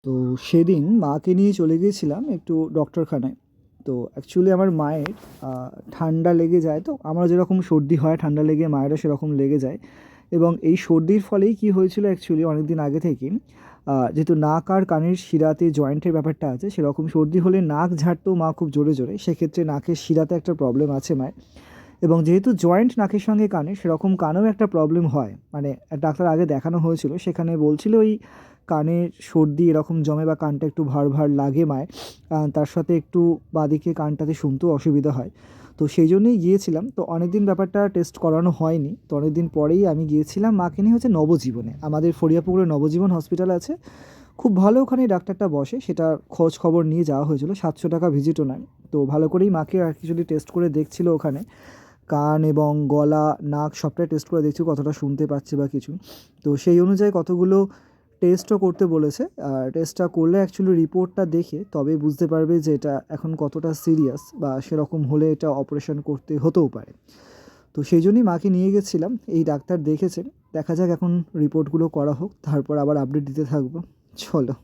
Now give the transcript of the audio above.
তো সেদিন মাকে নিয়ে চলে গিয়েছিলাম একটু ডক্টরখানায়। তো অ্যাকচুয়ালি আমার মায়ের ঠান্ডা লেগে যায়, তো আমার যেরকম সর্দি হয় ঠান্ডা লেগে মায়েরও সেরকম লেগে যায়। এবং এই সর্দির ফলেই কী হয়েছিল অ্যাকচুয়ালি অনেক দিন আগে থেকেই, যেহেতু নাক আর কানের শিরাতে জয়েন্টের ব্যাপারটা আছে, সেরকম সর্দি হলে নাক ঝাড়তো মা খুব জোরে জোরে, সেক্ষেত্রে নাকের শিরাতে একটা প্রবলেম আছে মায়ের। এবং যেহেতু জয়েন্ট নাকের সঙ্গে কানে, সেরকম কানেও একটা প্রবলেম হয়, মানে ডাক্তার আগে দেখানো হয়েছিল, সেখানে বলছিল ওই কানে সর্দি এরকম জমে বা কানটা একটু ভার ভার লাগে মায়ের, তার সাথে একটু বাঁদিকে কানটাতে শুনতেও অসুবিধা হয়। তো সেই জন্যই গিয়েছিলাম। তো অনেক দিন ব্যাপারটা টেস্ট করানো হয়নি, তো অনেক দিন পরেই আমি গিয়েছিলাম মাকে নিয়ে হচ্ছে নবজীবনে, আমাদের ফরিয়াপুকুরে নবজীবন হসপিটাল আছে, খুব ভালো ওখানে ডাক্তারটা বসে, সেটা খোঁজ খবর নিয়ে যাওয়া হয়েছিল, 700 টাকা ভিজিটও নেয়। তো ভালো করেই মাকে আর কিছু টেস্ট করে দেখছিল ওখানে, কান এবং গলা, নাক সবটাই টেস্ট করে দেখছি কতটা শুনতে পাচ্ছে বা কিছু। তো সেই অনুযায়ী কতগুলো টেস্টও করতে বলেছে। আর টেস্টটা করলে অ্যাকচুয়ালি রিপোর্টটা দেখে তবে বুঝতে পারবে যে এটা এখন কতটা সিরিয়াস, বা সেরকম হলে এটা অপারেশন করতে হতেও পারে। তো সেই জন্যই মাকে নিয়ে গেছিলাম, এই ডাক্তার দেখেছেন, দেখা যাক এখন রিপোর্টগুলো করা হোক, তারপর আবার আপডেট দিতে থাকবো। চলো।